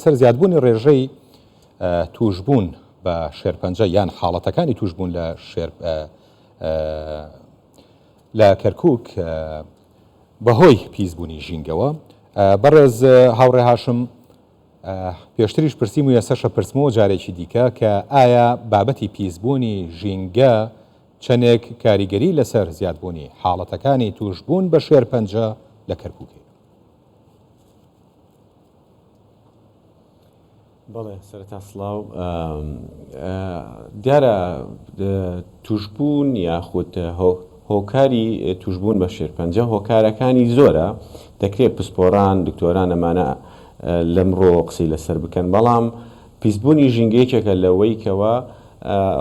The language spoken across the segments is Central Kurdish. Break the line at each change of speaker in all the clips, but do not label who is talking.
سەر زیادبوونی ڕێژەی توشبوون بە شێرپەنجە یان حاڵەتەکانی توشبوون لە کەرکووک بەهۆی پیسبوونی ژینگەوە. بەڕێز هاوڕێ هاشم پێشتریش پرسیم و ێستا پرسمەوە جارێکی دیکە کە ئایا بابەتی پیسبوونی ژینگە چەندێک کاریگەری لەسەر زیادبوونی حاڵەتەکانی توشبوون بە شێرپەنجە لە کەرکووکێ؟
بەڵێ سەرەتا سڵاو، دیارە توشبوون یاخود هۆکاری توشبوون بە شێرپەنجە هۆکارەکانی زۆرە، دەکرێت پسپۆران دکتۆران ئەمانە لەمڕۆ قسەی لەسەر بکەن، بەڵام پیسبوونی ژینگەیەکێکە لەوەی کەوە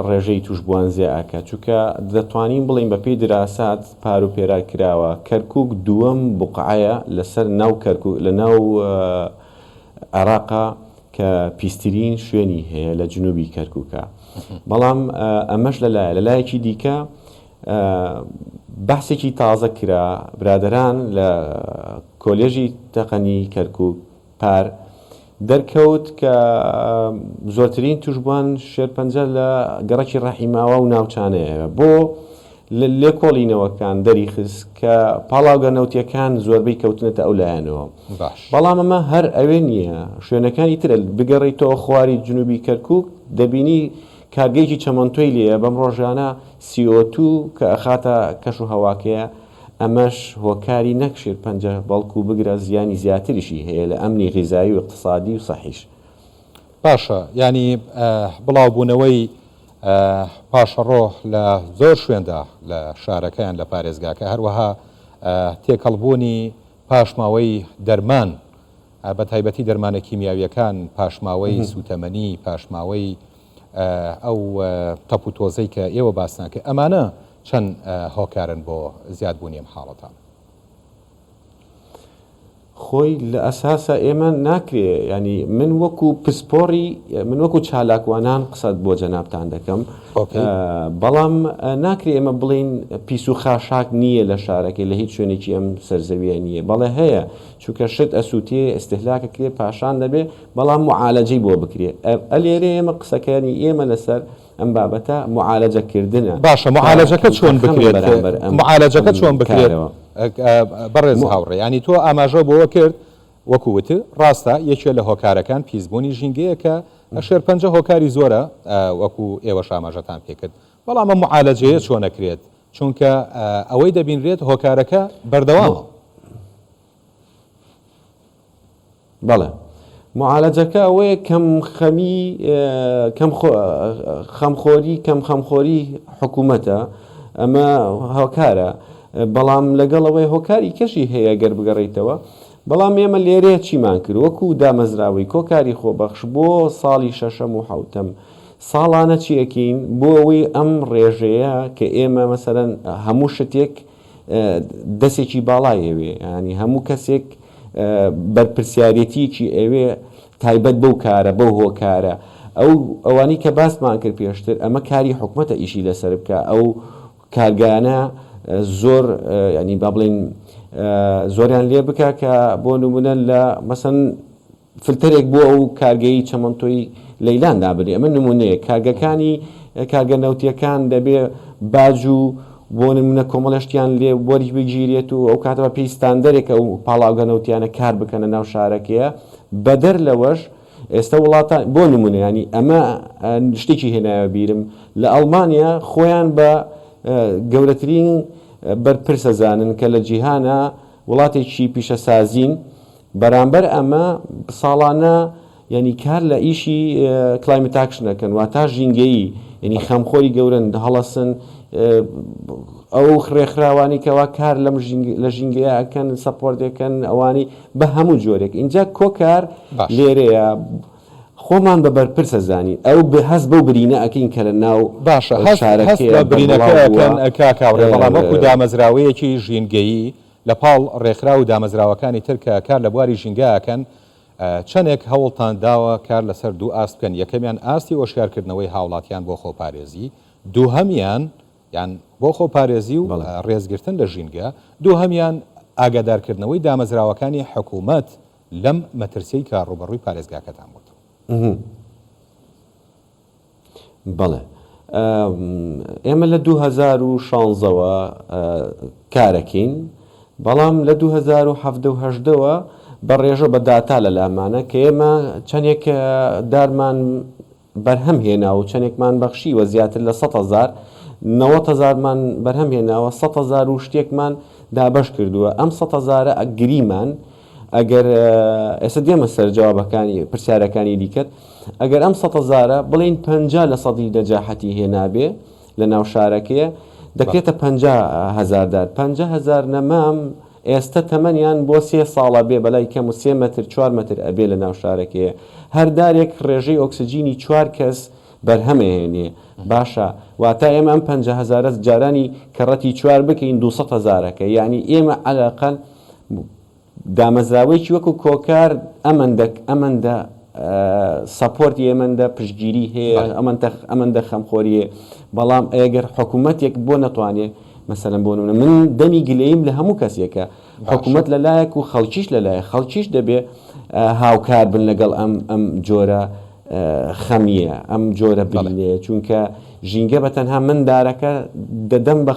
ڕێژەی توشبووان زیاکە، چونکە دەتوانین بڵین بە پێی دراسات پار و پێرا کراوە کەرکووک دووەم بوقعەیە لەسەر ناو کەرکووک لە ناو عێراقا کە پیسترین شوێنی هەیە لە جنوبی کەرکووکە. بەڵام ئەمەش لە لایەکی دیکە بەحسێکی تازە کرا، برادەران لە کۆلێژی تەقەنی کەرکووک پار دەرکەوت کە زۆرترین توشبووان شێرپەنجە لە گەڕەکی ڕەحیماوە و ناوچانەیە بۆ لێکۆڵینەوەکان دەریخست کە پاڵاوگە نەوتیەکان زۆربەی کەوتنێتە ئەو لایەنەوە. بەڵام ئەمە هەر ئەوێ نییە، شوێنەکانی ترە بگەڕیتەوە خواری جنوبی کەرکووک دەبینی کارگەیەکی چەمەندتۆی لێیە بەم ڕۆژانە CO2 کە ئەخاتە کەش و هەواکەیە، ئەمەش هۆکاری نەک شێرپەنجە بەڵکو بگرە زیانی زیاتریشی هەیە لە ئەمنی غیزایی و اقتصادی و سەحیش.
باشە، ینی بڵاوبوونەوەی پاشەڕۆ لە زۆر شوێندا لە شارەکەیان لە پارێزگاکە، هەروەها تێکەڵبوونی پاشماوەی دەرمان بە تایبەتی دەرمانە کیمیاویەکان، پاشماوەی سوتەمەنی، پاشماوەی ئەو تەپ و تۆزەی کە ئێوە باسناکە، ئەمانە چەند هۆکارن بۆ زیادبوونی ئەم حاڵەتان؟
خۆی لە ئەساسە ئێمە ناکرێ، ینی من وەکو پسپۆری من وەکو چالاکوانان قسەت بۆ جەنابتان دەکەم، بەڵام ناکرێ ئێمە بڵین پیس و خاشاک نییە لە شارەکەی لە هیچ شوێنێکی ئەم سەرزەویە نییە، بەڵێ هەیە، چونکە شت ئەسووتێ ئستهلاکە کرێ پاشان دەبێ، بەڵام معالەجەی بۆ بکرێ. ئەلێرە ئێمە قسەکانی ئێمە لەسەر ئەم بابەتە معالەجەکردنە.
باشە، معالەجەکە چۆن بکرێت؟ معالەجەکە چۆن بکرێتەوە؟ بەڕێز هاوڕێ، ینی تۆ ئاماژە بۆەوە کرد وەکووتە ڕاستە یەکێ لە هۆکارەکان پیسبوونی ژینگەیە کە شێرپەنجە هۆکاری زۆرە وەکو ئێوە ئاماژەتان پێکرد، بەڵام ئەم معالەجەیە چۆن نەکرێت؟ چونکە ئەوەی دەبینرێت هۆکارەکە بەردەوامە.
بەڵێ، معالەجەکە ئەوەیە کەم خەمخۆری حکوومەتە، ئەمە هۆکارە، بەڵام لەگەڵەوەی هۆکاری کەشی هەیە گەر بگەڕیتەوە. بەڵام ئێمە لێرەیە چیمان کرد وەکو دامەزراوی کۆکاری خۆبەخش بۆ ساڵی شەشەم و حوتەم ساڵانە چیەکەین بۆ ئەوەی ئەم ڕێژەیە کە ئێمە مەسەرەن هەموو شتێک دەستێکی باڵای ئەوێ، ینی هەموو کەسێک بەرپرسیارەتیەکی ئەوێ تایبەت بەو کارە بەو هۆکارە، ئەوانی کە باسمان کرد پێشتر ئەمە کاری حکوومەتە ئیشی لەسەر بکە، ئەو کارگانە زۆر ینی با بڵێن زۆریان لێ بکە کە بۆ نمونە لە مەسەن فلترێک بۆ ئەو کارگەی چەمەندتۆی لەیلان دابنێ. ئەمە نمونەیە کارگەکانی کارگە نەوتیەکان دەبێ باج و بۆ نمونە کۆمەڵەشتیان لێ وەری بگیرێت و ئەو کاتەوە پێویستاندەرێکە و پاڵاوگە نەوتیانە کار بکەنە ناو شارەکەیە. بەدەر لەوەش ئێستا وڵاتان بۆ نمونە ینی ئەمە شتێکی هێنایە بیرم لە ئەڵمانیا خۆیان بە گەورەترین بەرپرسە زانن کە لە جیهانە وڵاتێکی پیشەسازین، بەرامبەر ئەمە ساڵانە ینی کار لە ئیشی کلایمت ئاکشنەکەن، واتە ژینگەیی، ینی خەمخۆری گەورن هەڵەسن ئەو خڕێکخراوانی کەوا کار لە ژینگەیە ئەکەن، سەپۆرتەکەن ئەوانی بە هەموو جۆرێک. اینجا کۆکار لێرەیە خۆمان بە بەرپرسە زانین، ئەو هەست بەو برینە ئەکەین کە لە ناو
شارەکە برینەکەکەن کاکاوڕێ، بەڵام وەکو دامەزراوەیەکی ژینگەیی لە پاڵ ڕێکخرا و دامەزراوەکانی تر کە کار لە بواری ژینگەکەن چەندێک هەوڵتان داوە کار لەسەر دوو ئاست بکەن. یەکەمیان ئاستی ئۆشکارکردنەوەی هاوڵاتیان بۆ خۆپارێزی، دووهەمیان یان بۆ خۆپارێزی و ڕێزگرتن لە ژینگە، دووهەمیان ئاگادارکردنەوەی دامەزراوەکانی حکوومەت لەم مەترسی کە ڕوبەڕووی پارێزگاکەتان بوو.
بەڵێ ئێمە لە 2016ەوە کارەکەین، بەڵام لە 2017ەوە بە ڕێژە بە داتا لە لامانە کە ئێمە چەندێک دارمان بەرهەم هێنا و چەندێکمان بەخشیوە زیاتر لە 100,000 90,000مان بەرهەم هێناوە 100,000 و شتێکمان دابەش کردووە. ئەم 100,000 ئەگریمان ئەگەر ئێستا دێمە سەر جوابەکانی پرسیارەکانی دیکەت، ئەگەر ئەم 100,000 بڵین 50% نەجاحەتی هێنابێ لە ناو شارەکەیە دەکرێتە 50,000 50,000 نەمام ئێستا تەمەنیان بۆ 3 ساڵە بێ بەلای کەم و 3 متر 4 متر ئەبێ لە ناو شارەکەیە. هەردارێک ڕێژەی ئۆکسسیجینی 4 کەس بەرهەمێنێ باشە، واتە ئێمە ئەم 50,000 جارانی کەڕەتی 4 بکەین 200,000ەکە، یعنی ئێمە عەلاقەل دامەزراوەیەکی وەکو کۆکار ئەمەندە سەپۆرتی ئێمەندە پشتگیری هەیە، ئەمەندە خەمخۆریە. بەڵام ئەگەر حکوومەتێک بۆ نەتوانێت مەسەلەن بۆ نمونە من دەمی گلەیم لە هەموو کەسێکە، حکوومەت لەلایەک و خەڵکیش لەلایە خەڵکیش دەبێ هاوکار بن لەگەڵ ئەم جۆرە خەمیە ئەم جۆرە بینێ، چونکە ژینگە بە تەنها مندارەکە دەدەم بە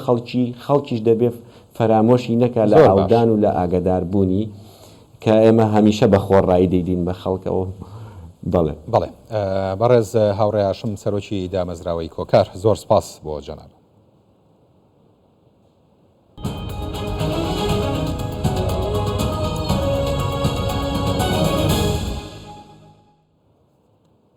خەڵکیش دەبێ فەرامۆشی نەکە لە ئاودان و لە ئاگداربوونی کە ئێمە هەمیشە بە خۆڕایی دەیدین بە خەڵکەوە. بەڵێ
بەڕێز هاوڕێ هاشم سەرۆکی دامەزراوەی کۆکار، زۆر سپاس بۆ جەناب.